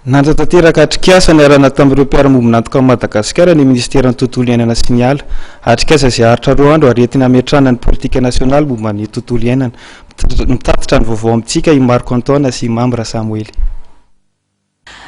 Nandratanteraka atrikasa ny arana tamin'ireo mpiara-mombona antoka Madagasikara ny ministera ny tontolo iainana sy ny ala. Atrikasa izay haritra roa andro ary entina hametrahana ny politika nasionaly momba ny tontolo iainana. Mitatitra ny vaovao amintsika i Marco Antoine sy Mambra Samuel.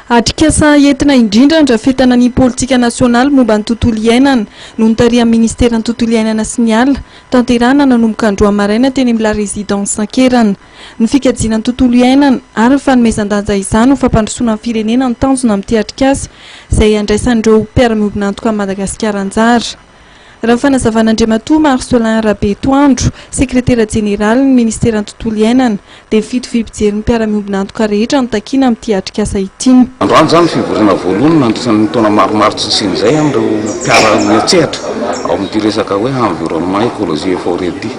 Atrikasa entina indrindra andrafetana ny politika nasionaly momba ny tontolo iainana no nitarihan'ny ministera ny tontolo iainana sy ny ala tanterahana nanomboka androany maraina teny amin'ny la résidence Ankerana. Ny fikajiana ny tontolo iainana ary ny fanomezan-danja izany ho fampandrosoana ny firenena ny tanjona amin'ity atrikasa izay andraisan'ireo mpiara-miombona antoka Madagasikara anjara. Raha fanazavan'Andriamatoa Marcelin Rabetoandro, sekretera jeneraly ny ministera ny tontolo iainana, dia mifidy fipijery ny mpiara-miombona antoka rehetra notakiana amin'ity atrikasa ity. Androany zany fivoriana voalohany nandrisan'ny taona maromaro tsy sin'izay amin'ireo mpiara-miantsehatra ao amin'ity resaka hoe environnement, écologie et forêt ity.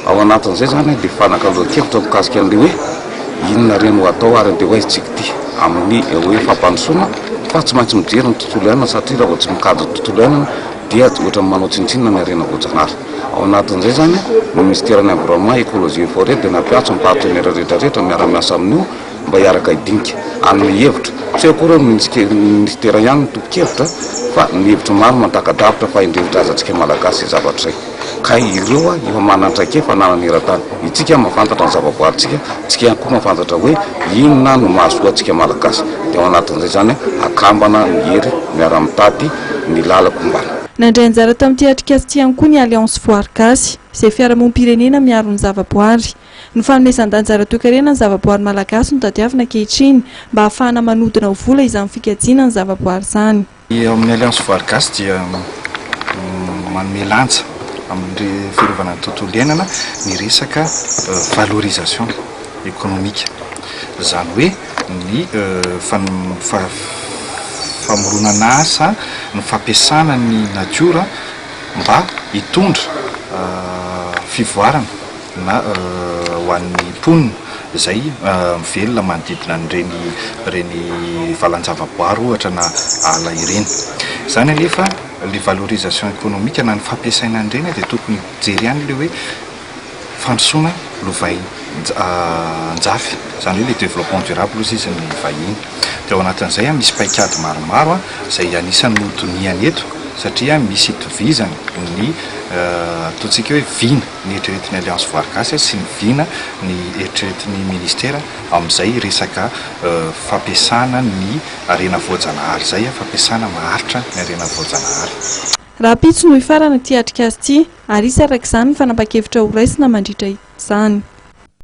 Ao anatin'izay zany dia fanakalohan-kevitra mikasika an'ilay hoe inona reny ho atao ary dia hoaizitsika ity amin'ny hoe fampandrosoana fa tsy maintsy mijery ny tontolo iainana satria raha vao tsy mikady tontolo iainana dia ohatra manao tsintsinina ny arena voajanahary. Ao anatin'izay zany ny ministera ny environnement, écologie et forêt dia nampiatso ny partenaire rehetrarehetra miara-miasa amin'io mba hiaraka hidinka amin'ny hevitra. Tsy akory ny ministera ihany ny toko-kevitra fa ny hevitra maro mantakadavitra fa indrivitra azantsika malagasy zavatra izay. Ka ireo efa manantraika efa nanana eran-tany. Itsika mahafantatra ny zavaboarintsika, tsika koa mahafantatra hoe inona no mahasoa antsika malagasy. Dia ao anatin'izay zany akambana ny hery miara-mitady ny lalako mbana. Nandray anjara tamin'ity atrikasa ity ihany koa ny Alliance Voarigasy izay fiarahamonim-pirenena miaro ny zavaboary. Ny fanomezan-danja ara-toe-karena ny zavaboary malagasy no tadiavina ankehitriny mba ahafahana manodina ho vola izany fikajiana ny zavaboary izany. Amin'ny Alliance Voarigasy dia manome lanja amin'ny fiarovana ny tontolo iainana ny resaka valorisation économique. Izany hoe ny famoronana asa ny fampiasana ny natiora mba hitondra fivoarana na ho an'ny mponina izay mivelona manodidina reny valan-javaboary ohatra na ala ireny. Izany anefa le valorisation économique na ny fampiasaina an'ireny dia tokony jery ihany le hoe fandrosoana lovay njafy, izany hoe le développement durable ozy izy ny vahiny. Dia ao anatin'izay misy paikady maromaro izay anisan'ny nodoniany eto satria misy itovizany ny ataontsika hoe vina ny eritreretin'ny Alliance Voarigasy sy ny vina ny eritreretin'ny ministera amin'izay resaka fampiasana ny arena voajanahary izay fampiasana maharitra ny arena voajanahary. Raha pitso no hifarana ity atrikasa ity ary isy araka izany ny fanapa-kevitra ho raisina mandritra izany.